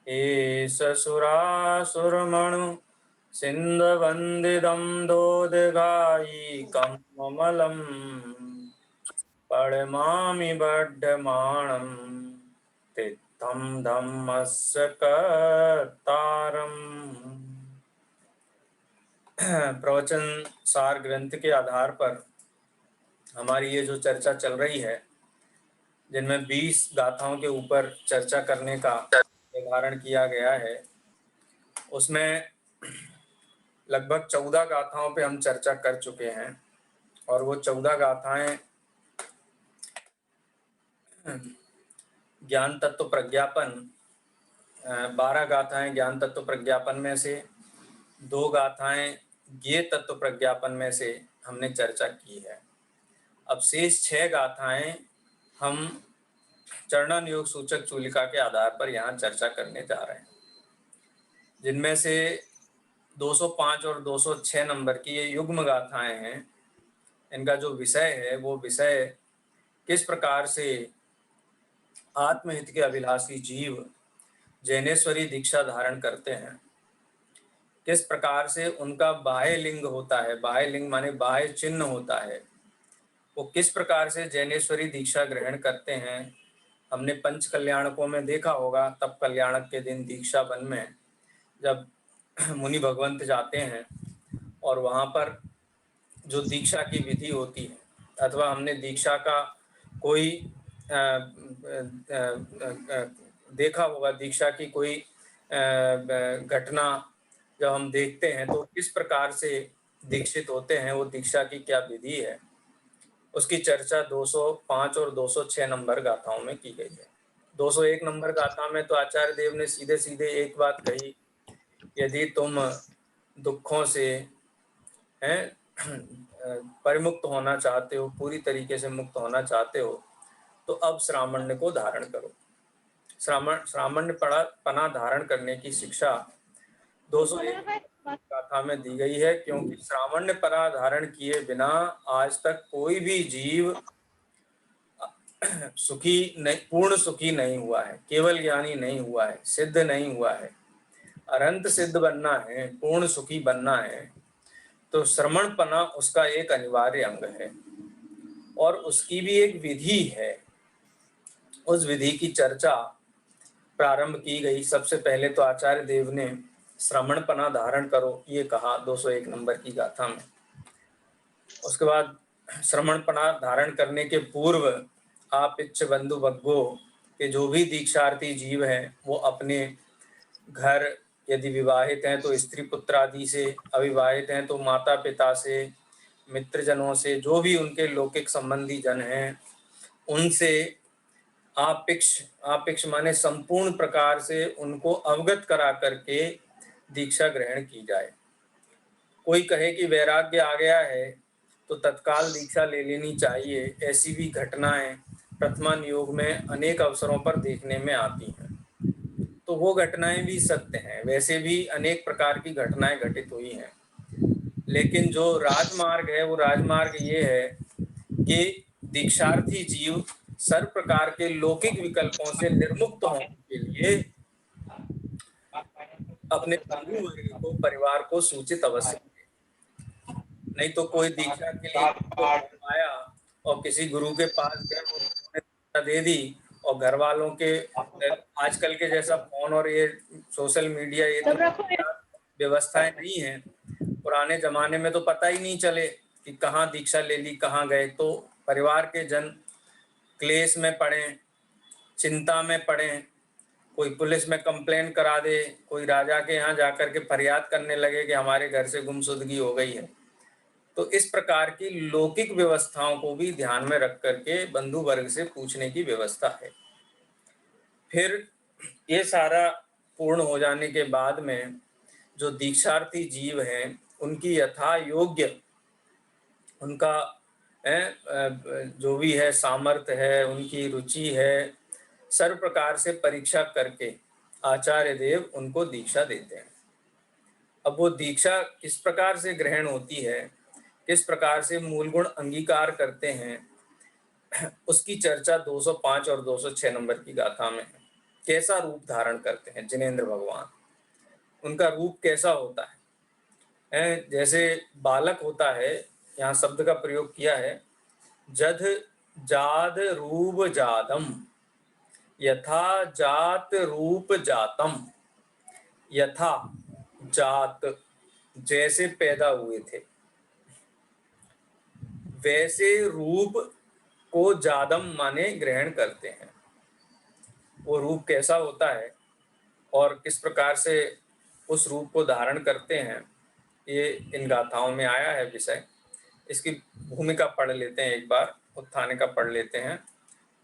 एष सुरासुरमणु सिन्धवन्दितं दोदगायिकं ममलं पडमामि बड्डमाणं तित्थं धम्मस्य कर्तारम्। प्रवचन सार ग्रंथ के आधार पर हमारी ये जो चर्चा चल रही है, जिनमें 20 गाथाओं के ऊपर चर्चा करने का निर्धारण किया गया है, उसमें लगभग 14 गाथाओं पे हम चर्चा कर चुके हैं। और वो 14 गाथाएं ज्ञान तत्व प्रज्ञापन, 12 गाथाएं ज्ञान तत्व प्रज्ञापन में से, 2 गाथाएं ज्ञेय तत्व प्रज्ञापन में से हमने चर्चा की है। अब शेष 6 गाथाएं हम चरणन योग सूचक चूलिका के आधार पर यहाँ चर्चा करने जा रहे हैं, जिनमें से 205 और 206 नंबर की ये युग्म गाथाएं हैं। इनका जो विषय है वो विषय किस प्रकार से आत्महित के अभिलाषी जीव जैनेश्वरी दीक्षा धारण करते हैं, किस प्रकार से उनका बाह्य लिंग होता है, बाह्य लिंग माने बाह्य चिन्ह होता है, वो किस प्रकार से जैनेश्वरी दीक्षा ग्रहण करते हैं। हमने पंच कल्याणकों में देखा होगा, तब कल्याणक के दिन दीक्षा वन में जब मुनि भगवंत जाते हैं और वहाँ पर जो दीक्षा की विधि होती है, अथवा हमने दीक्षा का कोई देखा होगा, दीक्षा की कोई घटना जब हम देखते हैं तो किस प्रकार से दीक्षित होते हैं, वो दीक्षा की क्या विधि है, उसकी चर्चा 205 और 206 नंबर गाथाओं में की गई है। 201 नंबर गाथा में तो आचार्य देव ने सीधे सीधे एक बात कही, यदि तुम दुखों से परिमुक्त होना चाहते हो, पूरी तरीके से मुक्त होना चाहते हो, तो अब श्रामण्य को धारण करो। श्रामण्य पना धारण करने की शिक्षा 201 गाथा में दी गई है, क्योंकि श्रामण्य पना धारण किए बिना आज तक कोई भी जीव सुखी नहीं, पूर्ण सुखी नहीं हुआ है, केवल ज्ञानी नहीं हुआ है, सिद्ध नहीं हुआ है। अनंत सिद्ध बनना है, पूर्ण सुखी बनना है, तो श्रमणपना उसका एक अनिवार्य अंग है और उसकी भी एक विधि है। उस विधि की चर्चा प्रारंभ की गई। सबसे पहले तो आचार्य देव ने श्रमणपना धारण करो ये कहा 201 नंबर की गाथा में। उसके बाद श्रमणपना धारण करने के पूर्व आप इच्छ बंधु भग्गो के जो भी दीक्षार्थी जीव हैं, वो अपने घर, यदि विवाहित हैं तो स्त्री पुत्र आदि से, अविवाहित हैं तो माता पिता से, मित्रजनों से, जो भी उनके लौकिक संबंधी जन हैं, उनसे आपेक्ष माने संपूर्ण प्रकार से उनको अवगत करा करके दीक्षा ग्रहण की जाए। कोई कहे कि वैराग्य आ गया है तो तत्काल दीक्षा ले लेनी चाहिए, ऐसी भी घटनाएं प्रथमान योग में अनेक अवसरों पर देखने में आती हैं। तो वो घटनाएं भी सत्य हैं, वैसे भी अनेक प्रकार की घटनाएं घटित हुई हैं, लेकिन जो राजमार्ग है वो राजमार्ग ये है कि दीक्षार्थी जीव सर्व प्रकार के लौकिक विकल्पों से निर्मुक्त होने के लिए अपने बंधु वर्ग को, परिवार को सूचित अवश्य करें। नहीं तो कोई दीक्षा के लिए आया और किसी गुरु के पास गया, वो दे दी और घर वालों के, आजकल के जैसा फोन और ये सोशल मीडिया ये तो व्यवस्थाएं नहीं है। पुराने जमाने में तो पता ही नहीं चले कि कहाँ दीक्षा ले ली, कहाँ गए। तो परिवार के जन क्लेश में पड़े, चिंता में पड़े, कोई पुलिस में कंप्लेन करा दे, कोई राजा के यहाँ जाकर के फरियाद करने लगे कि हमारे घर से गुमशुदगी हो गई है। तो इस प्रकार की लौकिक व्यवस्थाओं को भी ध्यान में रख करके बंधु वर्ग से पूछने की व्यवस्था है। फिर ये सारा पूर्ण हो जाने के बाद में जो दीक्षार्थी जीव हैं, उनकी यथा योग्य उनका जो भी है सामर्थ्य है, उनकी रुचि है, सर्व प्रकार से परीक्षा करके आचार्य देव उनको दीक्षा देते हैं। अब वो दीक्षा किस प्रकार से ग्रहण होती है, किस प्रकार से मूल गुण अंगीकार करते हैं, उसकी चर्चा 205 और 206 नंबर की गाथा में है। कैसा रूप धारण करते हैं जिनेंद्र भगवान, उनका रूप कैसा होता है। जैसे बालक होता है, यहाँ शब्द का प्रयोग किया है, जध जाद रूप जादम, यथा जात रूप जातम। यथा जात जैसे पैदा हुए थे, वैसे रूप को जादम माने ग्रहण करते हैं। वो रूप कैसा होता है और किस प्रकार से उस रूप को धारण करते हैं, ये इन गाथाओं में आया है विषय। इसकी भूमिका पढ़ लेते हैं, एक बार उत्थानिका पढ़ लेते हैं,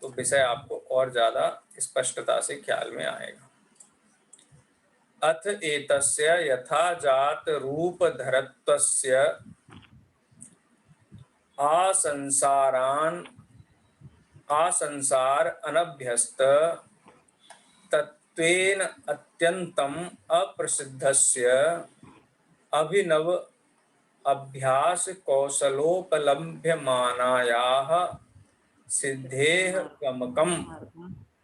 तो विषय आपको और ज्यादा स्पष्टता से ख्याल में आएगा। अथ एतस्य यथा जात रूप धरत्वस्य आसंसार अनभ्यस्त तत्वेन अत्यंतम अप्रसिद्धस्य अभिनव अभ्यास कौशलोपलभ्यमानायाः सिद्धेः गमकं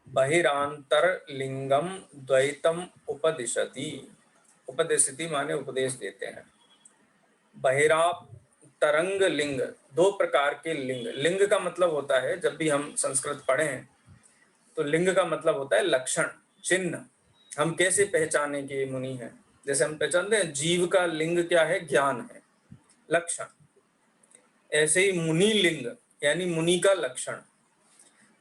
बहिरांतरलिंगम द्वैतम उपदिशति माने उपदेश देते हैं। बहिरांतरंग लिंग, दो प्रकार के लिंग। लिंग का मतलब होता है, जब भी हम संस्कृत पढ़ें तो लिंग का मतलब होता है लक्षण, चिन्ह। हम कैसे पहचाने कि ये मुनि है, जैसे हम पहचानते हैं जीव का लिंग क्या है, ज्ञान है, लक्षण। ऐसे ही मुनि लिंग यानी मुनि का लक्षण।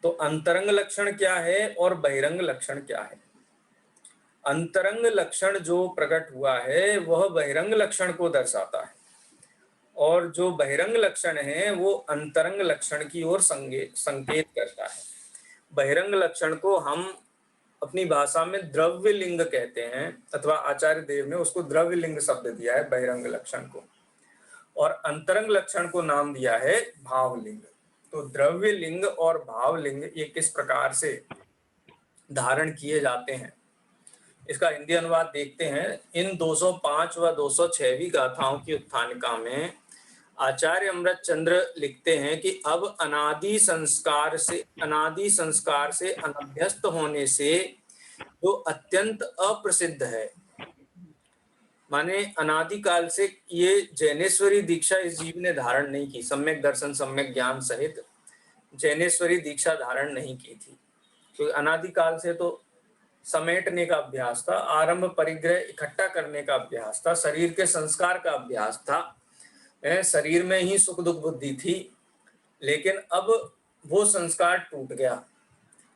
तो अंतरंग लक्षण क्या है और बहिरंग लक्षण क्या है। अंतरंग लक्षण जो प्रकट हुआ है वह बहिरंग लक्षण को दर्शाता है, और जो बहिरंग लक्षण है वो अंतरंग लक्षण की ओर संकेत करता है। बहिरंग लक्षण को हम अपनी भाषा में द्रव्य लिंग कहते हैं, अथवा आचार्य देव ने उसको द्रव्य लिंग शब्द दिया है बहिरंग लक्षण को, और अंतरंग लक्षण को नाम दिया है भावलिंग। तो द्रव्य लिंग और भावलिंग ये किस प्रकार से धारण किए जाते हैं, इसका हिंदी अनुवाद देखते हैं। इन 205 व 206वीं गाथाओं की उत्थानिका में आचार्य अमृत चंद्र लिखते हैं कि अब अनादि संस्कार से अनभ्यस्त होने से जो अत्यंत अप्रसिद्ध है, माने अनादिकाल से ये जैनेश्वरी दीक्षा इस जीव ने धारण नहीं की, सम्यक दर्शन सम्यक ज्ञान सहित जैनेश्वरी दीक्षा धारण नहीं की थी। तो अनादिकाल से तो समेटने का अभ्यास था, आरंभ परिग्रह इकट्ठा करने का अभ्यास था, शरीर के संस्कार का अभ्यास था, शरीर में ही सुख दुख बुद्धि थी। लेकिन अब वो संस्कार टूट गया।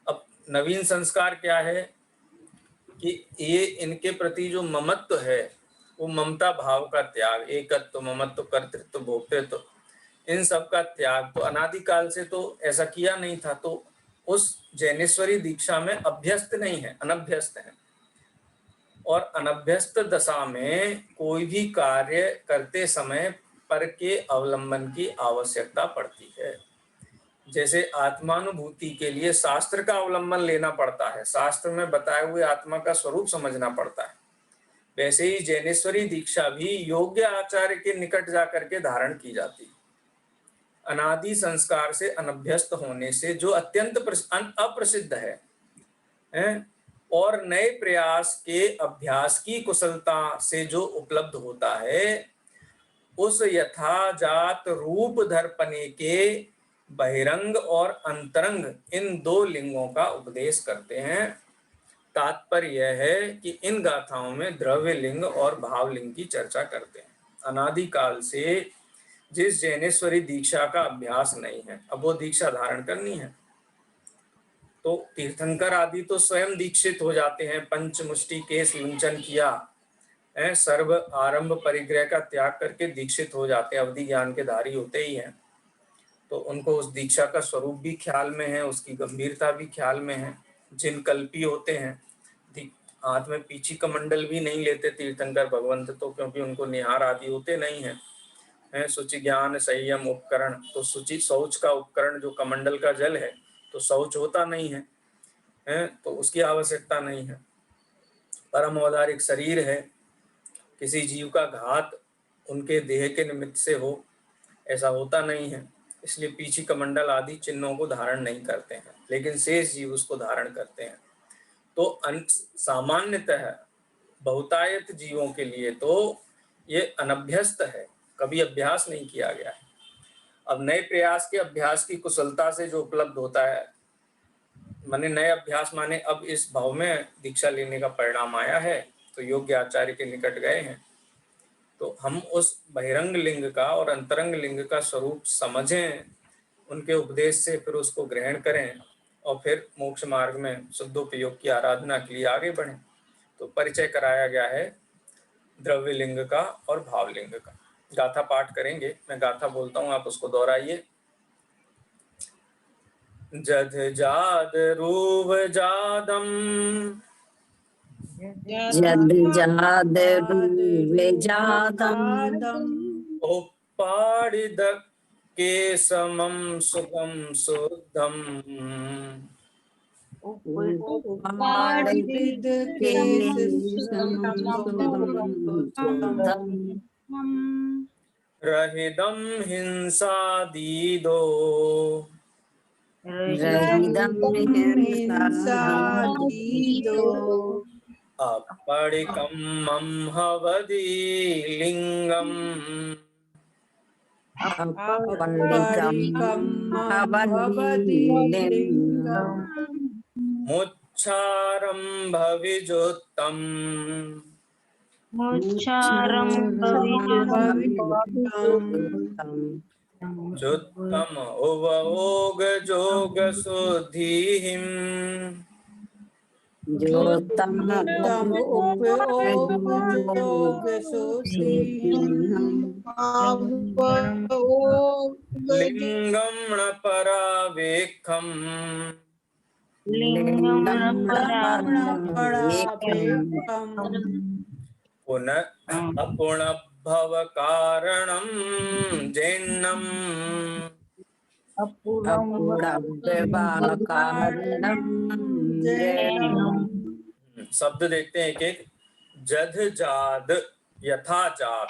अब नवीन संस्कार क्या है कि ये इनके प्रति जो ममत्व है वो ममता भाव का त्याग, एकत्व, ममत्व, कर्तृत्व, भोक्तृत्व, इन सब का त्याग। तो अनादिकाल से तो ऐसा किया नहीं था, तो उस जैनेश्वरी दीक्षा में अभ्यस्त नहीं है, अनभ्यस्त है। और अनभ्यस्त दशा में कोई भी कार्य करते समय पर के अवलंबन की आवश्यकता पड़ती है। जैसे आत्मानुभूति के लिए शास्त्र का अवलंबन लेना पड़ता है, शास्त्र में बताए हुए आत्मा का स्वरूप समझना पड़ता है, वैसे ही जैनेश्वरी दीक्षा भी योग्य आचार्य के निकट जाकर के धारण की जाती है। अनादि संस्कार से अनभ्यस्त होने से जो अत्यंत अप्रसिद्ध है, और नए प्रयास के अभ्यास की कुशलता से जो उपलब्ध होता है, उस यथाजात रूप दर्पणे के बहिरंग और अंतरंग इन दो लिंगों का उपदेश करते हैं। तात्पर्य यह है कि इन गाथाओं में द्रव्य लिंग और भावलिंग की चर्चा करते हैं। अनादिकाल से जिस जैनेश्वरी दीक्षा का अभ्यास नहीं है, अब वो दीक्षा धारण करनी है, तो तीर्थंकर आदि तो स्वयं दीक्षित हो जाते हैं। पंचमुष्टि केस लुंचन किया, सर्व आरंभ परिग्रह का त्याग करके दीक्षित हो जाते हैं, अवधि ज्ञान के धारी होते ही हैं। तो उनको उस दीक्षा का स्वरूप भी ख्याल में है, उसकी गंभीरता भी ख्याल में है। जिन कल्पी होते हैं, हाथ में पीछी कमंडल भी नहीं लेते तीर्थंकर भगवंत, तो क्योंकि उनको निहार आदि होते नहीं है। शुचि ज्ञान संयम उपकरण, तो शुचि शौच का उपकरण जो कमंडल का जल है, तो शौच होता नहीं है, तो उसकी आवश्यकता नहीं है। परम औदारिक शरीर है, किसी जीव का घात उनके देह के निमित्त से हो, ऐसा होता नहीं है, इसलिए पीछी कमंडल आदि चिन्हों को धारण नहीं करते हैं, लेकिन शेष जीव उसको धारण करते हैं। तो सामान्यतः बहुतायत जीवों के लिए तो ये अनभ्यस्त है, कभी अभ्यास नहीं किया गया है। अब नए प्रयास के अभ्यास की कुशलता से जो उपलब्ध होता है, माने नए अभ्यास माने अब इस भाव में दीक्षा लेने का परिणाम आया है तो योग्य आचार्य के निकट गए हैं, तो हम उस बहिरंग लिंग का और अंतरंग लिंग का स्वरूप समझें, उनके उपदेश से फिर उसको ग्रहण करें और फिर मोक्ष मार्ग में शुद्धोपयोग की आराधना के लिए आगे बढ़ें। तो परिचय कराया गया है द्रव्य लिंग का और भाव लिंग का। गाथा पाठ करेंगे, मैं गाथा बोलता हूँ, आप उसको दोहराइए। जध जाद रूप जादम, जद जाद रूप जादम, उपाड़िद के समम सुगम शुद्धम, उपाड़िद के समम शुद्धम, रहिदम हिंसा दीदो, रहिदम हिंसा दीदो, अपरिकम्मं हवदि लिंगम, अपरिकम्मं हवदि लिंगम, मुच्छारम्भविजुत्तम, जुत्तम उवोग जोग शुद्धिहिम, जोतम उपयोग शुद्धिहिम, लिंगम न परावेक्षम, लिंगम परावेक्षम, पुनः अपुनभव कारणम जैनम, अपूर्णकारणं जैनम। शब्द देखते हैं एक एक। जध जाद यथा जात,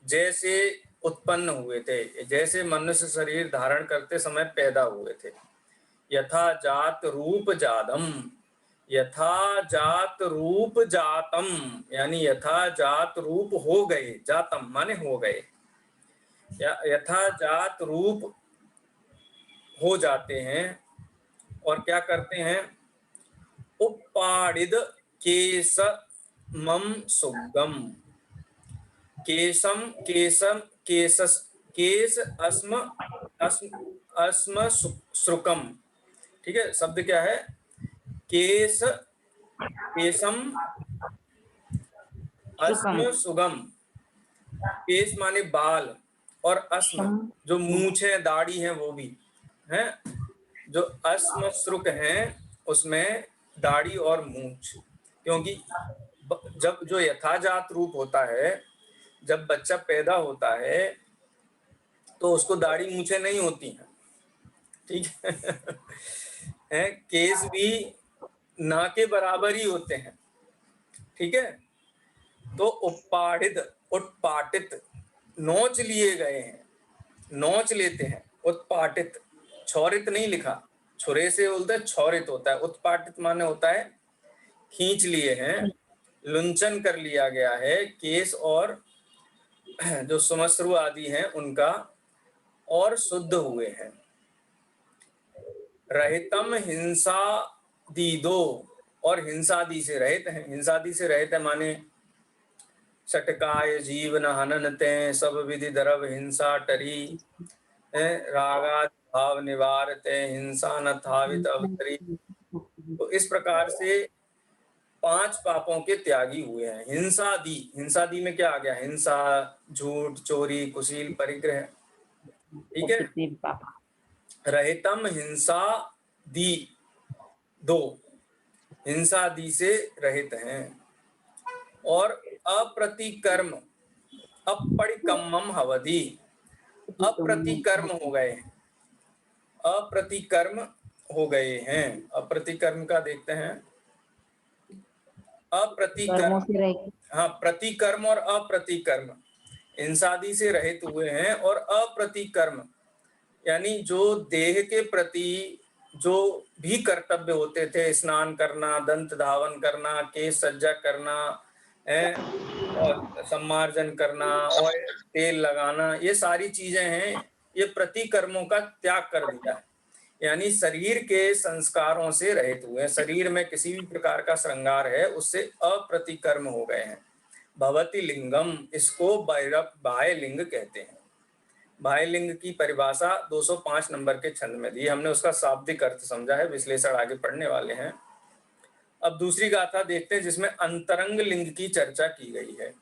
जैसे उत्पन्न हुए थे, जैसे मनुष्य शरीर धारण करते समय पैदा हुए थे। यथा जात रूप जादम, यथा जात रूप जातम, यानी यथा जात रूप हो गए, जातम माने हो गए, या यथा जात रूप हो जाते हैं। और क्या करते हैं? उपाड़िद केस मम सुगम, केशम केशम केसस केस अस्म अस्म श्रुकम। ठीक है, शब्द क्या है? केस केशम अस्म सुगम। केस माने बाल, और अस्म जो मूछ है, दाढ़ी है, वो भी है। जो अस्म श्रुक है उसमें दाढ़ी और मूछ, क्योंकि जब जो यथाजात रूप होता है, जब बच्चा पैदा होता है तो उसको दाढ़ी मूछें नहीं होती हैं, ठीक है। केस भी ना के बराबर ही होते हैं, ठीक है। तो उपाड़ित, उत्पाटित, नोच लिए गए हैं, नोच लेते हैं। उत्पाटित, क्षौरित नहीं लिखा, छुरे से बोलते हैं क्षौरित होता है। उत्पाटित माने होता है खींच लिए हैं, लुंचन कर लिया गया है केस और जो सुमश्रु आदि हैं उनका, और शुद्ध हुए हैं। रहितम हिंसा दीदो, और हिंसादि से रहित हैं। हिंसादि से रहित है माने षटकाय जीवन हननते सब विधि दरव हिंसा टरी, रागा भाव निवारते हिंसा न थावित अवतरी। तो इस प्रकार से 5 पापों के त्यागी हुए हैं। हिंसादि, हिंसादि में क्या आ गया? हिंसा, झूठ, चोरी, कुशील, परिग्रह, ठीक है। रहितम हिंसा दी दो, हिंसा दी से रहित हैं। और अप्रतिकर्म, अपरिकम्मम हवदि, अप्रतिकर्म हो गए, अप्रतिकर्म हो गए हैं। अप्रतिकर्म का देखते हैं। अप्रतिकर्म, हाँ, प्रतिकर्म और अप्रतिकर्म, हिंसादि से रहित हुए हैं। और अप्रतिकर्म यानी जो देह के प्रति जो भी कर्तव्य होते थे, स्नान करना, दंत धावन करना, केश सज्जा करना, और सम्मार्जन करना और तेल लगाना, ये सारी चीजें हैं, ये प्रतिकर्मों का त्याग कर दिया है। यानी शरीर के संस्कारों से रहित हुए, शरीर में किसी भी प्रकार का श्रृंगार है उससे अप्रतिकर्म हो गए हैं। भवति लिंगम, इसको बाह्य लिंग कहते हैं। बाह्य लिंग की परिभाषा 205 नंबर के छंद में दी, हमने उसका शाब्दिक अर्थ समझा है, विश्लेषण आगे पढ़ने वाले हैं। अब दूसरी गाथा देखते हैं जिसमें अंतरंग लिंग की चर्चा की गई है।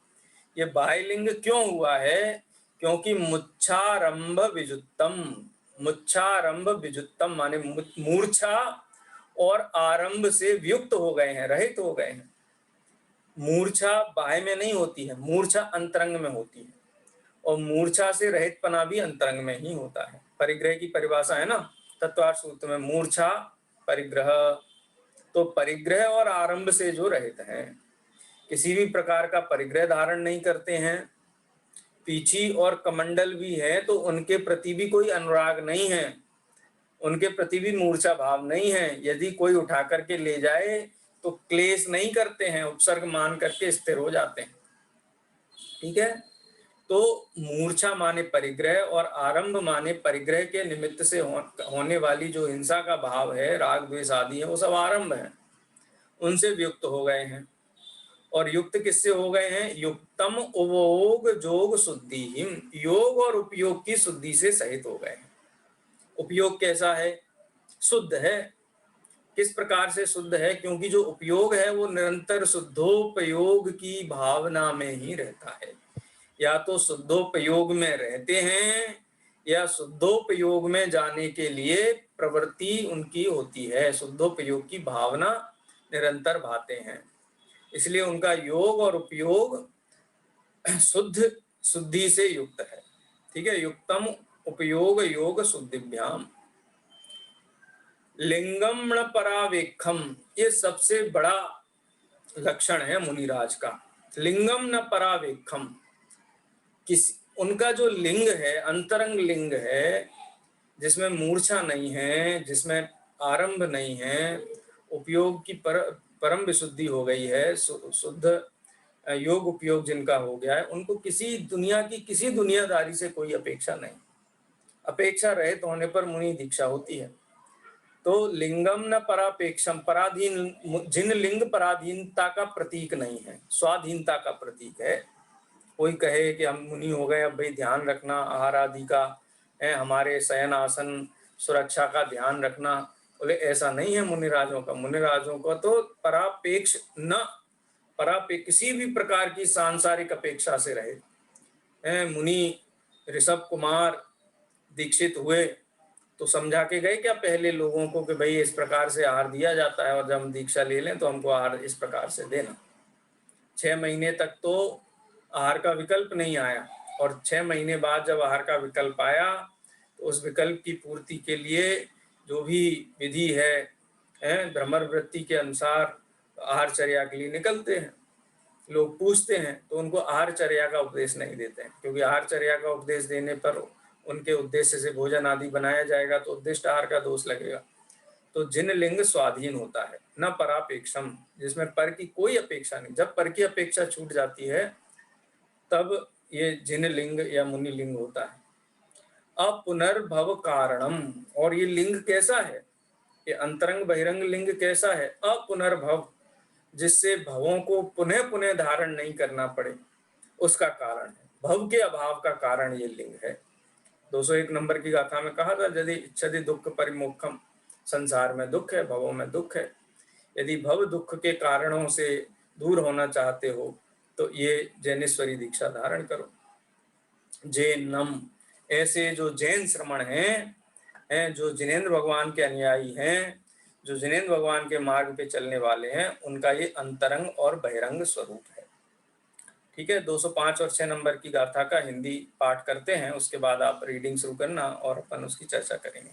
ये बाह्य लिंग क्यों हुआ है? क्योंकि मुच्छारंभ विजुत्तम, मुच्छारंभ विजुत्तम माने मूर्छा और आरंभ से वियुक्त हो गए हैं, रहित हो गए हैं। मूर्छा बाह्य में नहीं होती है, मूर्छा अंतरंग में होती है, और मूर्छा से रहितपना भी अंतरंग में ही होता है। परिग्रह की परिभाषा है ना तत्वार्थ सूत्र में, मूर्छा परिग्रह, तो परिग्रह और आरंभ से जो रहित हैं, किसी भी प्रकार का परिग्रह धारण नहीं करते हैं, पीछी और कमंडल भी है तो उनके प्रति भी कोई अनुराग नहीं है, उनके प्रति भी मूर्छा भाव नहीं है। यदि कोई उठा करके ले जाए तो क्लेश नहीं करते हैं, उपसर्ग मान करके स्थिर हो जाते हैं। ठीक है, तो मूर्छा माने परिग्रह और आरंभ माने परिग्रह के निमित्त से होने वाली जो हिंसा का भाव है, राग द्वेष आदि है, वो सब आरंभ है, उनसे वियुक्त हो गए हैं। और युक्त किससे हो गए हैं? युक्तम उपयोग जोग शुद्धि, योग और उपयोग की शुद्धि से सहित हो गए हैं। उपयोग कैसा है? शुद्ध है। किस प्रकार से शुद्ध है? क्योंकि जो उपयोग है वो निरंतर शुद्धोपयोग की भावना में ही रहता है। या तो शुद्धोपयोग में रहते हैं या शुद्धोपयोग में जाने के लिए प्रवृत्ति उनकी होती है, शुद्धोपयोग की भावना निरंतर भाते हैं, इसलिए उनका योग और उपयोग शुद्धि से युक्त है। ठीक है, युक्तम उपयोग योग शुद्धिभ्याम। लिंगम न परावेक्षम, ये सबसे बड़ा लक्षण है मुनिराज का। लिंगम न परावेक्षम, उनका जो लिंग है, अंतरंग लिंग है, जिसमें मूर्छा नहीं है, जिसमें आरंभ नहीं है, उपयोग की परम विशुद्धि हो गई है, शुद्ध योग उपयोग जिनका हो गया है, उनको किसी दुनिया की किसी दुनियादारी से कोई अपेक्षा नहीं। अपेक्षा रहित होने पर मुनि दीक्षा होती है। तो लिंगम न परापेक्षम, पराधीन, जिन लिंग पराधीनता का प्रतीक नहीं है, स्वाधीनता का प्रतीक है। कोई कहे कि हम मुनि हो गए, अब भाई ध्यान रखना आहार आदि का है, हमारे शयन आसन सुरक्षा का ध्यान रखना, बोले ऐसा नहीं है मुनिराजों का। मुनिराजों का तो परापेक्ष न किसी भी प्रकार की सांसारिक अपेक्षा से रहे। मुनि ऋषभ कुमार दीक्षित हुए तो समझा के गए क्या पहले लोगों को कि भाई इस प्रकार से आहार दिया जाता है और जब हम दीक्षा ले लें तो हमको आहार इस प्रकार से देना। 6 महीने तक तो आहार का विकल्प नहीं आया, और 6 महीने बाद जब आहार का विकल्प आया तो उस विकल्प की पूर्ति के लिए जो भी विधि है भ्रमर वृत्ति के अनुसार आहारचर्या के लिए निकलते हैं। लोग पूछते हैं तो उनको आहारचर्या का उपदेश नहीं देते हैं, क्योंकि आहारचर्या का उपदेश देने पर उनके उद्देश्य से भोजन आदि बनाया जाएगा तो उद्दिष्ट आहार का दोष लगेगा। तो जिन लिंग स्वाधीन होता है, न परापेक्षम, जिसमें पर की कोई अपेक्षा नहीं। जब पर की अपेक्षा छूट जाती है तब ये जिन लिंग या मुनि लिंग होता है। अपुनर्भव कारणम, और ये लिंग कैसा है? ये अंतरंग बहिरंग लिंग कैसा है? अपुनर्भव, जिससे भवों को पुनः पुनः धारण नहीं करना पड़े, उसका कारण है। भव के अभाव का कारण ये लिंग है। 201 नंबर की गाथा में कहा था, यदि इच्छति दुख परिमोक्षम, संसार में दुख है, भवों में दुख है। यदि भव दुख के कारणों से दूर होना चाहते हो तो ये जैनेश्वरी दीक्षा धारण करो। जैनम, ऐसे जो जैन श्रमण हैं, जो जिनेंद्र भगवान के अनुयायी हैं, जो जिनेंद्र भगवान के मार्ग पे चलने वाले हैं, उनका ये अंतरंग और बहिरंग स्वरूप है। ठीक है, 205 और 6 नंबर की गाथा का हिंदी पाठ करते हैं, उसके बाद आप रीडिंग शुरू करना और अपन उसकी चर्चा करेंगे।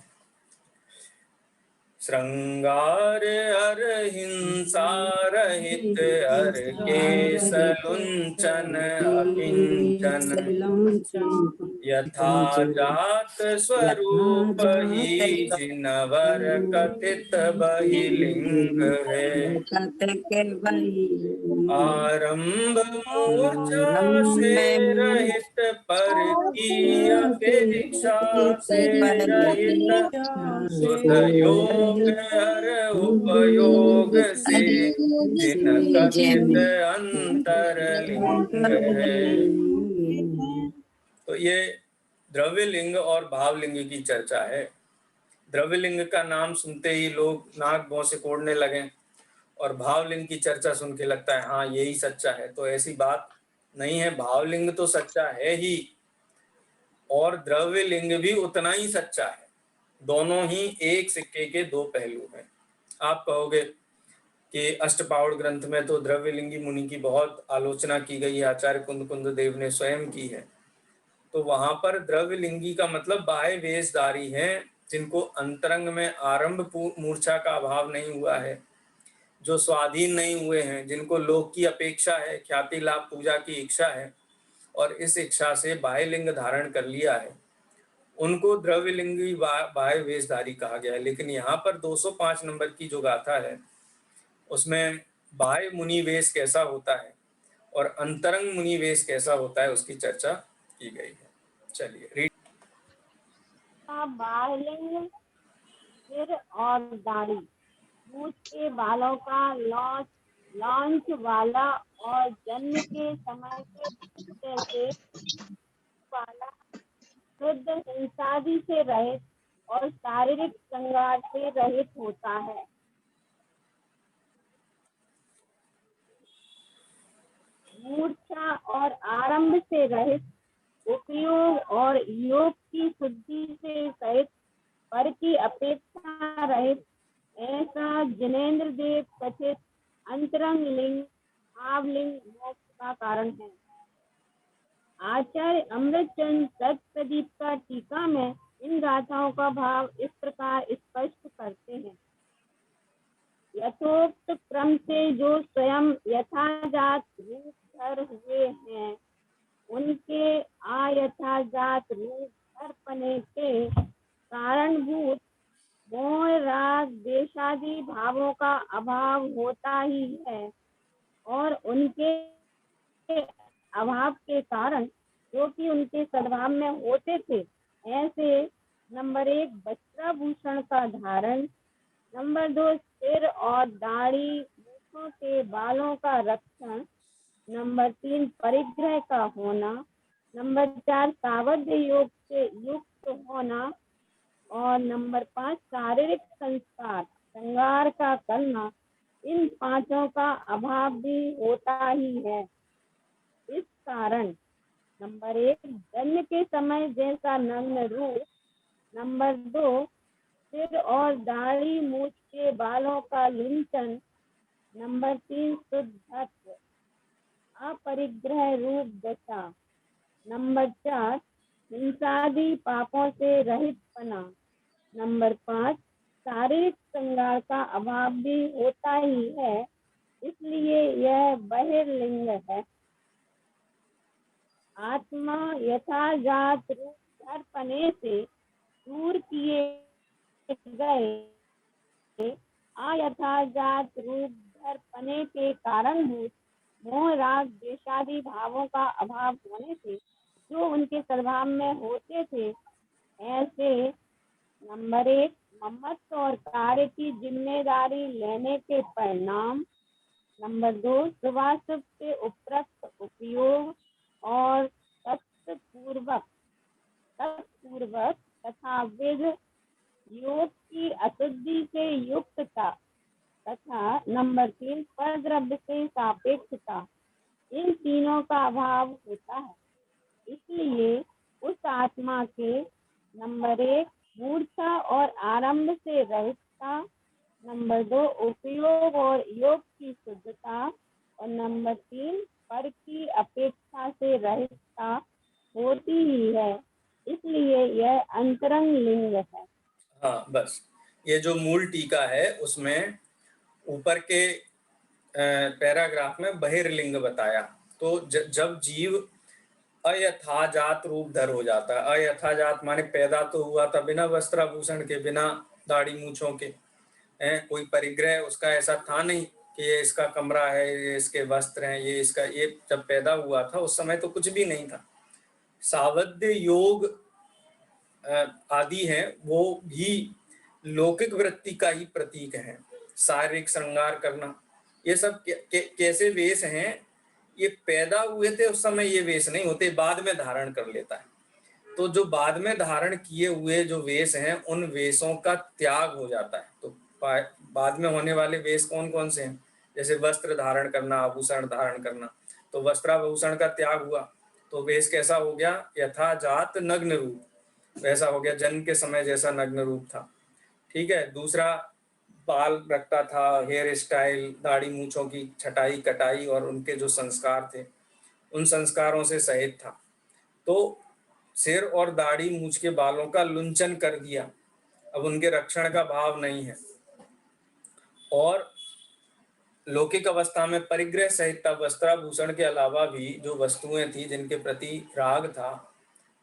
श्रृंगार हर हिंसा रहित हर केश लुंचन अकिंचन यथा जात स्वरूप ही जिनवर कथित बहिलिंग है। आरंभ मूर्छा से रहित पर की अपेक्षा से रहित शुद्ध योग हर उपयोग से जिन कथित अंतरलिंग है। तो ये द्रव्यलिंग और भावलिंग की चर्चा है। द्रव्यलिंग का नाम सुनते ही लोग नाक भौं से कोड़ने लगे और भावलिंग की चर्चा सुन के लगता है हाँ यही सच्चा है। तो ऐसी बात नहीं है, भावलिंग तो सच्चा है ही और द्रव्यलिंग भी उतना ही सच्चा है। दोनों ही एक सिक्के के दो पहलू हैं। आप कहोगे कि अष्टपावड़ ग्रंथ में तो द्रव्यलिंगी मुनि की बहुत आलोचना की गई है, आचार्य कुंद देव ने स्वयं की है। तो वहां पर द्रव्यलिंगी का मतलब बाह्य वेशधारी हैं, जिनको अंतरंग में आरंभ मूर्छा का अभाव नहीं हुआ है, जो स्वाधीन नहीं हुए हैं, जिनको लोक की अपेक्षा है, ख्याति लाभ पूजा की इच्छा है और इस इच्छा से बाह्य लिंग धारण कर लिया है, उनको द्रव्यलिंगी बाह्य वेशधारी कहा गया है। लेकिन यहाँ पर 205 नंबर की जो गाथा है उसमें बाह्य मुनि वेश कैसा होता है और अंतरंग मुनि वेश कैसा होता है उसकी चर्चा की गई है। चलिए रीड। बाह्यलिंग सिर और दाढ़ी, मूछ के बालों का लॉन्च वाला और जन्म के समय के जैसे वाला, शुद्ध हिंसादि से रहित और शारीरिक श्रृंगार से रहित होता है। मूर्छा और आरंभ से रहित, उपयोग और योग की शुद्धि से सहित, पर की अपेक्षा रहित, ऐसा जिनेन्द्र देव कथित अंतरंग लिंग भावलिंग मोक्ष का कारण है। आचार्य अमृतचंद सत्प्रदीप का टीका में इन गाथाओं का भाव इस प्रकार स्पष्ट करते हैं। यथोक्त क्रम से जो स्वयं यथाजात रूप धर हुए हैं, उनके अयथाजात रूप धरपने के कारणभूत मोह राग देशादि भावों का अभाव होता ही है और उनके अभाव के कारण जो कि उनके सद्भाव में होते थे, ऐसे नंबर 1 वस्त्राभूषण का धारण, नंबर 2 सिर और दाढ़ी मूछों के बालों का रक्षण, नंबर 3 परिग्रह का होना, नंबर 4 सावध योग से युक्त होना और नंबर 5 शारीरिक संस्कार श्रृंगार का करना, इन पांचों का अभाव भी होता ही है। इस कारण नंबर 1 जन्म के समय जैसा नग्न रूप, नंबर 2 सिर और दाढ़ी मूछ के बालों का लुंचन, नंबर 3 शुद्धत्व अपरिग्रह रूप दशा, नंबर 4 हिंसादि पापों से रहित पना, नंबर 5 शारीरिक श्रृंगार का अभाव भी होता ही है, इसलिए यह बहिर्लिंग है। आत्मा यथाजात रूप धरपने से दूर किए गए अयथाजात रूप धरपने के कारणभूत मोह राग देशादि भावों का अभाव होने से जो उनके स्वभाव में होते थे, ऐसे नंबर 1 ममत्व और कार्य की जिम्मेदारी लेने के परिणाम, नंबर 2 शुभाशुभ के उपरक्त उपयोग और तत्पूर्वक तथा विध योग की अशुद्धि से युक्तता तथा नंबर 3 परद्रव्य से सापेक्षता, इन तीनों का अभाव होता है। इसलिए उस आत्मा के नंबर 1 मूर्छा और आरंभ से रहितता, नंबर 2 उपयोग और योग की शुद्धता और नंबर 3 पर की अपेक्षा से रहितता होती ही है, इसलिए यह अंतरंग लिंग है। हाँ बस ये जो मूल टीका है उसमें ऊपर के पैराग्राफ में बहिर्लिंग बताया। तो जब जीव अयथाजात रूप धर हो जाता है, अयथाजात माने पैदा तो हुआ था बिना वस्त्राभूषण के, बिना दाढ़ी मूछों के, कोई परिग्रह उसका ऐसा था नहीं कि ये इसका कमरा है, ये इसके वस्त्र हैं, ये इसका, ये जब पैदा हुआ था उस समय तो कुछ भी नहीं था। सावध्य योग आदि हैं वो भी लौकिक वृत्ति का ही प्रतीक है। शारीरिक श्रृंगार करना, ये सब कैसे वेश हैं, ये पैदा हुए थे उस समय ये वेश नहीं होते, बाद में धारण कर लेता है। तो जो बाद में धारण किए हुए जो वेश हैं उन वेशों का त्याग हो जाता है। तो बाद में होने वाले वेश कौन कौन से हैं? जैसे वस्त्र धारण करना, आभूषण धारण करना, तो वस्त्राभूषण का त्याग हुआ तो वेश कैसा हो गया? यथाजात नग्न रूप, वैसा हो गया, जन्म के समय जैसा नग्न रूप था। ठीक है। दूसरा, बाल रखता था, हेयर स्टाइल, दाढ़ी मूछों की छटाई कटाई और उनके जो संस्कार थे उन संस्कारों से सहित था। तो सिर और दाढ़ी मूछ के बालों का लुंचन कर दिया, अब उनके रक्षण का भाव नहीं है। और लौकिक अवस्था में परिग्रह सहित वस्त्राभूषण के अलावा भी जो वस्तुएं थी जिनके प्रति राग था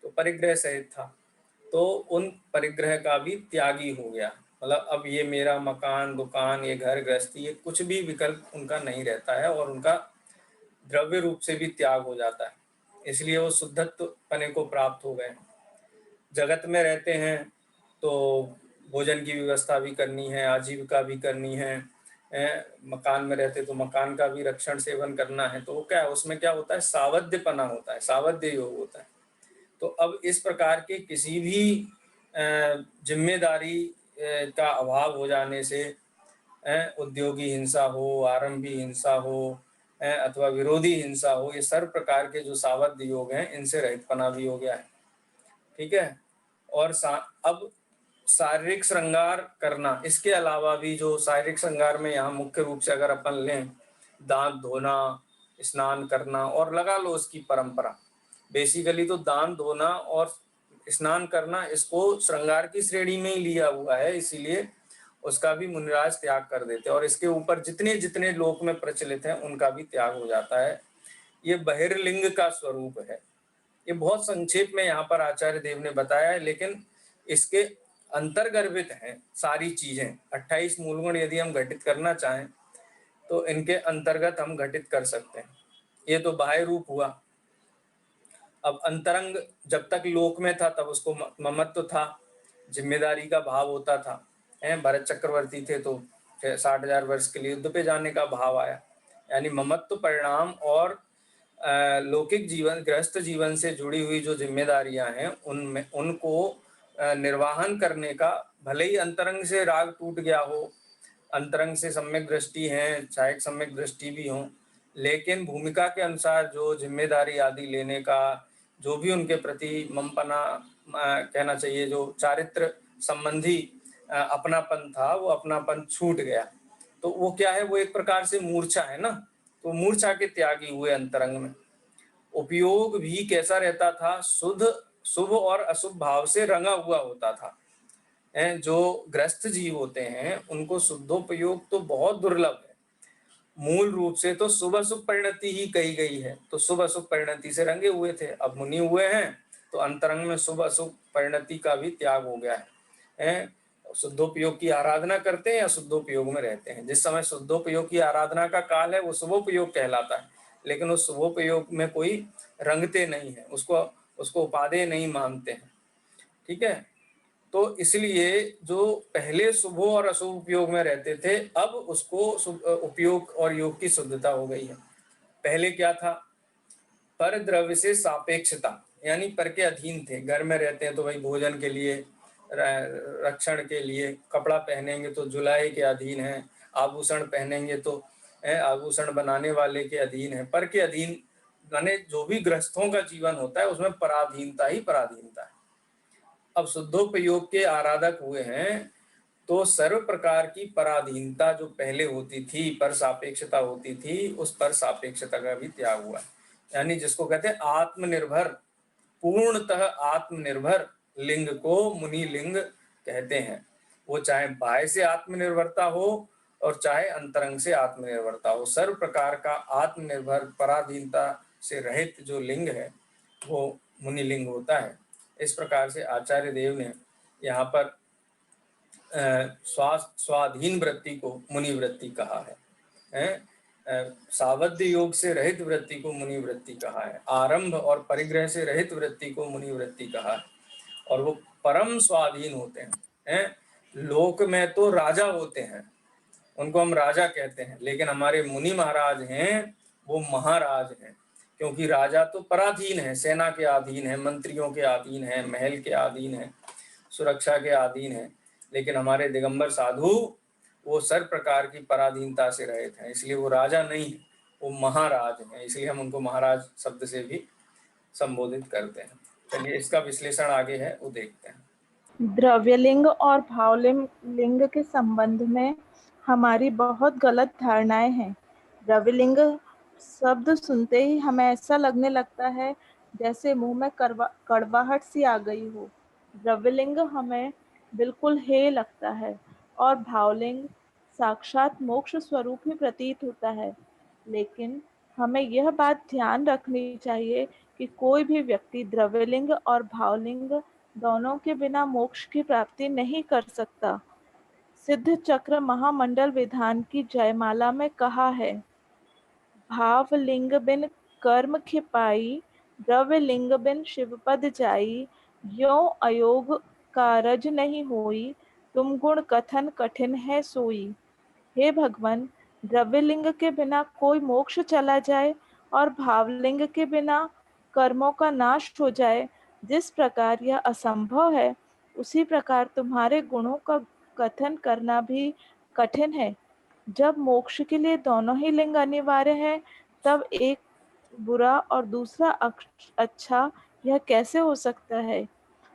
तो परिग्रह सहित था, तो उन परिग्रह का भी त्यागी हो गया। मतलब अब ये मेरा मकान, दुकान, ये घर गृहस्थी, ये कुछ भी विकल्प उनका नहीं रहता है और उनका द्रव्य रूप से भी त्याग हो जाता है। इसलिए वो शुद्धत्व पने को प्राप्त हो गए। जगत में रहते हैं तो भोजन की व्यवस्था भी करनी है, आजीविका भी करनी है, मकान में रहते तो मकान का भी रक्षण सेवन करना है। तो वो क्या है, उसमें क्या होता है? सावध्यपना होता है, सावध्य योग होता है। तो अब इस प्रकार के किसी भी जिम्मेदारी का अभाव हो जाने से, उद्योगी हिंसा हो, आरंभी हिंसा हो, अथवा विरोधी हिंसा हो, ये सर्व प्रकार के जो सावध्य योग हैं इनसे रहितपना भी हो गया है। ठीक है। और अब शारीरिक श्रृंगार करना, इसके अलावा भी जो शारीरिक श्रृंगार में यहाँ मुख्य रूप से अगर अपन लें, दांत धोना, स्नान करना, और लगा लो उसकी परंपरा, बेसिकली तो दांत धोना और स्नान करना इसको श्रृंगार की श्रेणी में ही लिया हुआ है, इसीलिए उसका भी मुनिराज त्याग कर देते हैं और इसके ऊपर जितने जितने लोक में प्रचलित हैं उनका भी त्याग हो जाता है। ये बहिर्लिंग का स्वरूप है। ये बहुत संक्षेप में यहाँ पर आचार्य देव ने बताया है, लेकिन इसके अंतर्गर्भित हैं सारी चीजें। 28 मूलगुण यदि हम घटित करना चाहें तो इनके अंतर्गत हम घटित कर सकते हैं। ये तो बाह्य रूप हुआ। अब अंतरंग जब तक लोक में था तब उसको ममत्व था, जिम्मेदारी का भाव होता था। भरत चक्रवर्ती थे तो 60,000 वर्ष के लिए युद्ध पे जाने का भाव आया, यानी ममत्व परिणाम और लौकिक जीवन, गृहस्थ जीवन से जुड़ी हुई जो जिम्मेदारियां हैं उनमें उनको निर्वाहन करने का, भले ही अंतरंग से राग टूट गया हो, अंतरंग से सम्यक दृष्टि है, चाहे सम्यक दृष्टि भी हो, लेकिन भूमिका के अनुसार जो जिम्मेदारी आदि लेने का जो भी उनके प्रति ममपना कहना चाहिए, जो चारित्र संबंधी अपनापन था, वो अपनापन छूट गया। तो वो क्या है? वो एक प्रकार से मूर्छा है ना, तो मूर्छा के त्यागी हुए अंतरंग में। उपयोग भी कैसा रहता था? शुभ और अशुभ भाव से रंगा हुआ होता था। जो ग्रस्त जीव होते हैं उनको शुद्धोपयोग तो बहुत दुर्लभ है। मूल रूप से तो शुभ अशुभ परिणति ही कही गई है, तो शुभ अशुभ परिणति से रंगे हुए थे। अब मुनि हुए हैं तो अंतरंग में शुभ अशुभ परिणति का भी त्याग हो गया है। शुद्धोपयोग की आराधना करते हैं या शुद्धोपयोग में रहते हैं। जिस समय शुद्धोपयोग की आराधना का काल है वो शुभोपयोग कहलाता है, लेकिन उस शुभोपयोग में कोई रंगते नहीं है, उसको उपादेय नहीं मानते हैं। ठीक है। तो इसलिए जो पहले शुभ और अशुभ उपयोग में रहते थे, अब उसको उपयोग और योग की शुद्धता हो गई है। पहले क्या था? पर द्रव्य से सापेक्षता, यानी पर के अधीन थे। घर में रहते हैं तो भाई भोजन के लिए, रक्षण के लिए, कपड़ा पहनेंगे तो जुलाई के अधीन है, आभूषण पहनेंगे तो आभूषण बनाने वाले के अधीन है, पर के अधीन। माने जो भी गृहस्थों का जीवन होता है उसमें पराधीनता ही पराधीनता है। अब शुद्धोपयोग के आराधक हुए हैं तो सर्व प्रकार की पराधीनता जो पहले होती थी, पर सापेक्षता होती थी, उस पर सापेक्षता का भी त्याग हुआ है। यानी जिसको कहते हैं आत्मनिर्भर, पूर्णतः आत्मनिर्भर लिंग को मुनि लिंग कहते हैं। वो चाहे बाह्य से आत्मनिर्भरता हो और चाहे अंतरंग से आत्मनिर्भरता हो, सर्व प्रकार का आत्मनिर्भर पराधीनता से रहित जो लिंग है वो मुनि लिंग होता है। इस प्रकार से आचार्य देव ने यहाँ पर स्वाधीन वृत्ति को मुनि वृत्ति कहा है, सावध्य योग से रहित वृत्ति को मुनि वृत्ति कहा है, आरंभ और परिग्रह से रहित वृत्ति को मुनि वृत्ति कहा है, और वो परम स्वाधीन होते हैं। लोक में तो राजा होते हैं, उनको हम राजा कहते हैं, लेकिन हमारे मुनि महाराज हैं वो महाराज हैं, क्योंकि राजा तो पराधीन है, सेना के अधीन है, मंत्रियों के अधीन है, महल के अधीन है, सुरक्षा के अधीन है, लेकिन हमारे दिगंबर साधु वो सर्व प्रकार की पराधीनता से रहित हैं, इसलिए वो राजा नहीं है, वो महाराज हैं, इसलिए हम उनको महाराज शब्द से भी संबोधित करते हैं। चलिए इसका विश्लेषण आगे है वो देखते हैं। द्रव्यलिंग और भावलिंग लिंग के संबंध में हमारी बहुत गलत धारणाएं हैं। द्रव्यलिंग शब्द सुनते ही हमें ऐसा लगने लगता है जैसे मुंह में कड़वाहट सी आ गई हो। द्रव्यलिंग हमें बिल्कुल हेय लगता है और भावलिंग साक्षात मोक्ष स्वरूप ही प्रतीत होता है। लेकिन हमें यह बात ध्यान रखनी चाहिए कि कोई भी व्यक्ति द्रव्यलिंग और भावलिंग दोनों के बिना मोक्ष की प्राप्ति नहीं कर सकता। सिद्ध चक्र महामंडल विधान की जयमाला में कहा है, भाव लिंग बिन कर्म खिपाई, द्रव्य लिंग बिन शिवपद जाई, यो अयोग कारज नहीं होई, तुम गुण कथन कठिन है सोई। हे भगवान, द्रव्यलिंग के बिना कोई मोक्ष चला जाए और भावलिंग के बिना कर्मों का नाश हो जाए, जिस प्रकार यह असंभव है, उसी प्रकार तुम्हारे गुणों का कथन करना भी कठिन है। जब मोक्ष के लिए दोनों ही लिंग अनिवार्य है, तब एक बुरा और दूसरा अच्छा, यह कैसे हो सकता है?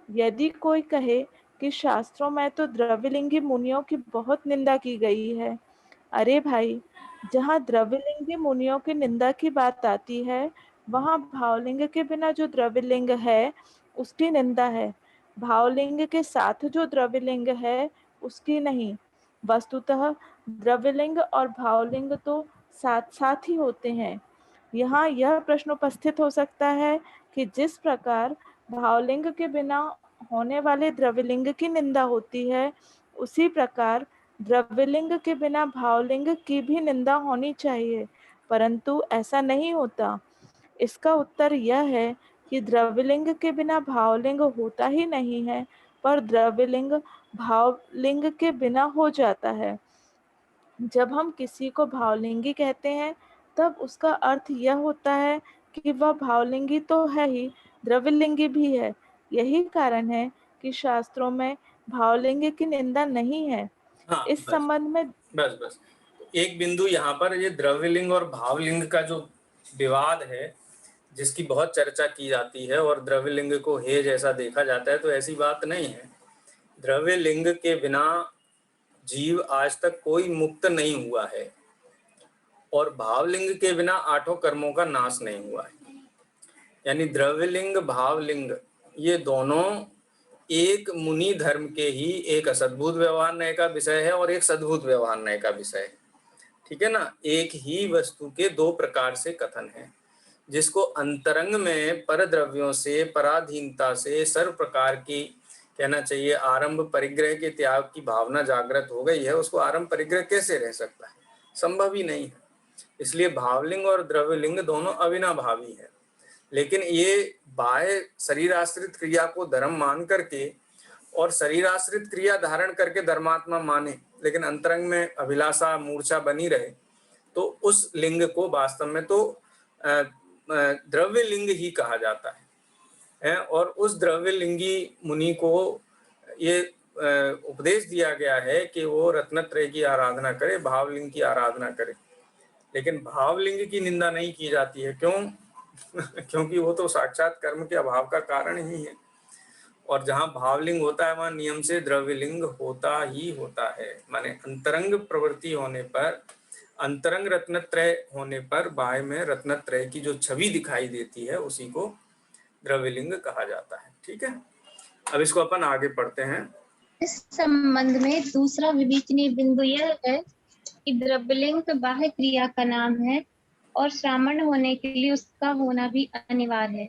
यदि कोई कहे कि शास्त्रों में तो द्रव्यलिंगी मुनियों की बहुत निंदा की गई है, अरे भाई, जहाँ द्रव्यलिंगी मुनियों की निंदा की बात आती है, वहाँ भावलिंग के बिना जो द्रव्यलिंग है उसकी निंदा है, भावलिंग के साथ जो द्रव्यलिंग है उसकी नहीं। वस्तुतः द्रव्यलिंग और भावलिंग तो साथ साथ ही होते हैं। यहाँ यह प्रश्न उपस्थित हो सकता है कि जिस प्रकार भावलिंग के बिना होने वाले द्रव्यलिंग की निंदा होती है, उसी प्रकार द्रव्यलिंग के बिना भावलिंग की भी निंदा होनी चाहिए, परंतु ऐसा नहीं होता। इसका उत्तर यह है कि द्रव्यलिंग के बिना भावलिंग होता ही नहीं है, पर द्रव्यलिंग भावलिंग के बिना हो जाता है। जब हम किसी को भावलिंगी कहते हैं, तब उसका अर्थ यह होता है कि वह भावलिंगी तो है ही, द्रव्यलिंगी भी है। यही कारण है कि शास्त्रों में भावलिंग की निंदा नहीं है। हाँ, इस संबंध में बस एक बिंदु यहाँ पर, ये द्रव्यलिंग और भावलिंग का जो विवाद है जिसकी बहुत चर्चा की जाती है और द्रव्यलिंग को हे जैसा देखा जाता है, तो ऐसी बात नहीं है। द्रव्यलिंग के बिना जीव आज तक कोई मुक्त नहीं हुआ है और भावलिंग के बिना आठों कर्मों का नाश नहीं हुआ है। यानी द्रव्यलिंग भावलिंग ये दोनों एक मुनि धर्म के ही एक असद्भुत व्यवहार का विषय है और एक सद्भुत व्यवहार का विषय है। ठीक है ना, एक ही वस्तु के दो प्रकार से कथन है, जिसको अंतरंग में पर द्रव्यों से पराधीनता से सर्व प्रकार की कहना चाहिए आरंभ परिग्रह के त्याग की भावना जागृत हो गई है, उसको आरंभ परिग्रह कैसे रह सकता है? संभव ही नहीं है। इसलिए भावलिंग और द्रव्यलिंग दोनों अविनाभावी है, लेकिन ये बाह्य शरीर आश्रित क्रिया को धर्म मान करके और शरीर आश्रित क्रिया धारण करके धर्मात्मा माने, लेकिन अंतरंग में अभिलाषा मूर्छा बनी रहे, तो उस लिंग को वास्तव में तो द्रव्य लिंग ही कहा जाता है। और उस द्रव्य लिंगी मुनि को ये उपदेश दिया गया है कि वो रत्नत्रय की आराधना करे, भावलिंग की आराधना करे, लेकिन भावलिंग की निंदा नहीं की जाती है। क्यों? क्योंकि वो तो साक्षात कर्म के अभाव का कारण ही है, और जहाँ भावलिंग होता है वहाँ नियम से द्रव्यलिंग होता ही होता है। माने अंतरंग प्रवृत्ति होने पर, अंतरंग रत्नत्रय होने पर बाह्य में रत्नत्रय की जो छवि दिखाई देती है उसी को द्रव्यलिंग कहा जाता है। ठीक है, अब इसको अपन आगे पढ़ते हैं। इस संबंध में दूसरा विवेचनीय बिंदु यह है कि द्रव्यलिंग बाह्य क्रिया का नाम है और सामान्य होने के लिए उसका होना भी अनिवार्य है।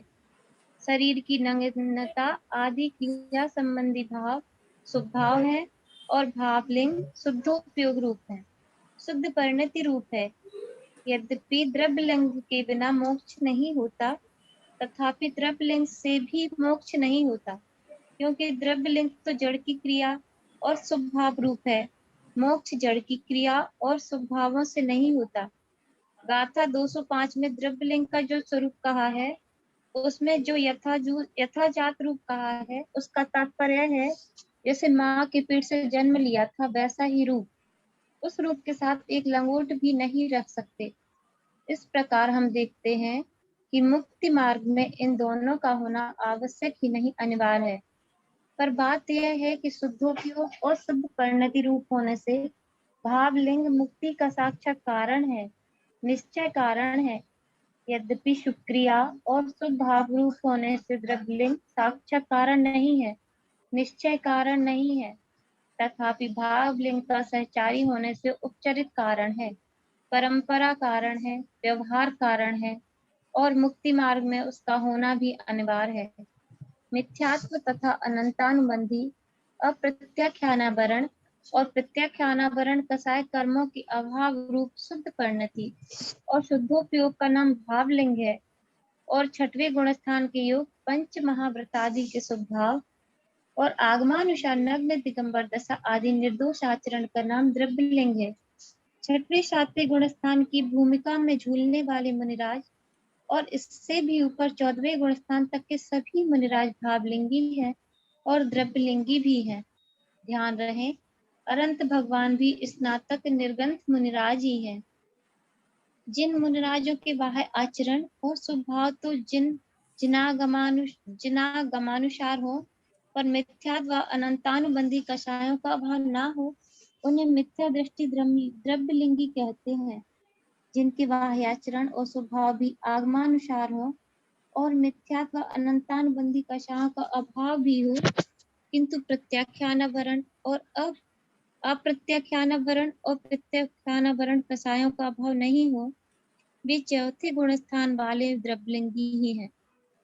शरीर की नग्नता आदि क्रिया संबंधी भाव स्वभाव है और भावलिंग शुद्धोपयोग रूप है, शुद्ध परिणति रूप है। यद्यपि द्रव्यलिंग के बिना मोक्ष नहीं होता, तथापि द्रव्यलिंग से भी मोक्ष नहीं होता, क्योंकि द्रव्यलिंग तो जड़ की क्रिया और स्वभाव रूप है। मोक्ष जड़ की क्रिया और स्वभावों से नहीं होता। गाथा 205 में द्रव्यलिंग का जो स्वरूप कहा है, उसमें जो यथाजात रूप कहा है, उसका तात्पर्य है जैसे माँ के पेट से जन्म लिया था वैसा ही रूप, उस रूप के साथ एक लंगोट भी नहीं रख सकते। इस प्रकार हम देखते हैं कि मुक्ति मार्ग में इन दोनों का होना आवश्यक ही नहीं अनिवार्य है। पर बात यह है कि शुद्धोपयोग और शुद्ध परिणति रूप होने से भावलिंग मुक्ति का साक्षात कारण है, निश्चय कारण है। यद्यपि शुक्रिया और शुद्ध भाव रूप होने से द्रव्यलिंग साक्षात कारण नहीं है, निश्चय कारण नहीं है, तथापि भावलिंग का सहचारी होने से उपचरित कारण है, परंपरा कारण है, व्यवहार कारण है और मुक्ति मार्ग में उसका होना भी अनिवार्य है। मिथ्यात्व तथा अनंतानुबंधी अप्रत्याख्यानावरण और प्रत्याख्यानावरण कसाय कर्मों की अभाव रूप शुद्ध परिणति और शुद्धोपयोग का नाम भावलिंग है और छठवें गुणस्थान के योग पंच महाव्रतादि के स्वभाव और आगमानुसार नग्न दिगंबर दशा आदि निर्दोष आचरण का नाम द्रव्यलिंग है। छठवें सातवें गुणस्थान की भूमिका में झूलने वाले मुनिराज और इससे भी ऊपर 14वें गुणस्थान तक के सभी मुनिराज भावलिंगी हैं और द्रव्यलिंगी भी हैं। ध्यान रहे, अनंत भगवान भी स्नातक निर्गंथ मुनिराज ही हैं। जिन मुनिराजों के बाह्य आचरण और स्वभाव तो जिनागमानुसार हो, पर मिथ्यात्व व अनंतानुबंधी कषायों का अभाव ना हो, उन्हें मिथ्या दृष्टि द्रव्यलिंगी कहते हैं। जिनके बाह्याचरण और स्वभाव भी आगमानुसार हो और मिथ्यात्व अनंतानुबंधी कषायों का अभाव भी हो, किंतु प्रत्याख्यानावरण और अप्रत्याख्यानावरण और प्रत्याख्यानावरण कषायों का अभाव नहीं हो, वे चौथे गुणस्थान वाले द्रव्यलिंगी ही हैं।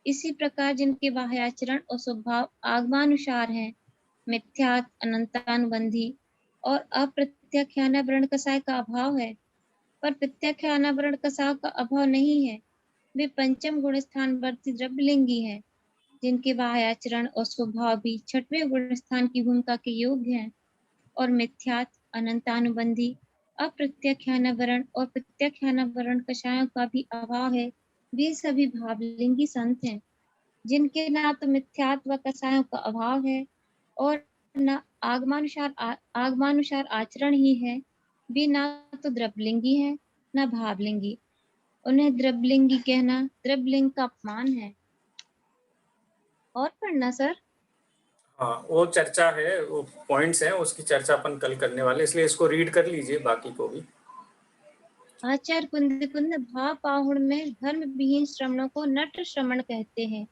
इसी प्रकार जिनके बाह्याचरण और स्वभाव आगमानुसार हैं, मिथ्यात्व अनंतानुबंधी और अप्रत्याख्यानावरण कषाय का अभाव है, पर प्रत्याख्यानावरण कषाय का अभाव नहीं है, वे पंचम गुणस्थान वर्ती द्रव्यलिंगी हैं। जिनके बाह्याचरण और स्वभाव भी छठवें गुणस्थान की भूमिका के योग्य हैं और मिथ्यात्व अनंतानुबंधी अप्रत्याख्यानावरण और प्रत्याख्यानावरण कषायों का भी अभाव है, वे सभी भावलिंगी संत हैं। जिनके ना तो मिथ्यात्व कषायों का अभाव है और न आगमानुसार आचरण ही है, वे ना तो द्रव्यलिंगी है न भावलिंगी। उन्हें द्रव्यलिंगी कहना द्रव्यलिंग का अपमान है। और पढ़ना सर? हाँ, वो चर्चा है, वो पॉइंट्स हैं, उसकी चर्चा अपन कल करने वाले, इसलिए इसको रीड कर लीजिए, बाकी को भी। आचार्य कुंद भाव पाहुड़ में धर्म विहीन श्रमणों को नट श्रमण कहते हैं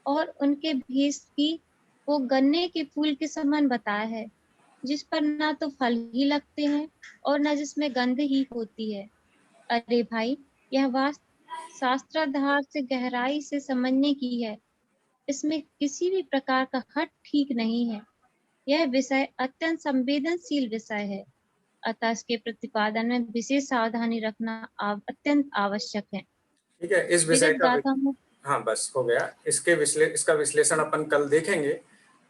और उनके भेष की वो गन्ने के फूल के समान बताया है, जिस पर ना तो फल ही लगते हैं और न जिसमें गंध ही होती है। अरे भाई, यह बात शास्त्राधार से गहराई से समझने की है, इसमें किसी भी प्रकार का हट ठीक नहीं है। यह विषय अत्यंत संवेदनशील विषय है, अतः इसके प्रतिपादन में विशेष सावधानी रखना अत्यंत आवश्यक है। ठीक है, इस विषय का गाथा हाँ बस हो गया। इसका विश्लेषण अपन कल देखेंगे।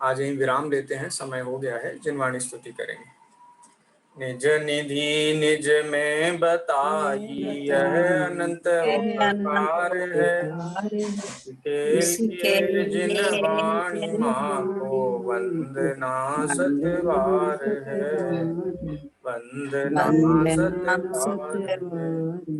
आज यहीं विराम लेते हैं, समय हो गया है। जिनवाणी स्तुति करेंगे। निज निधि निज में बताई यह अनंत उपकार है, इसके लिए जिनवाणी माँ को वंदना सतबार है, वंदना सतबार है।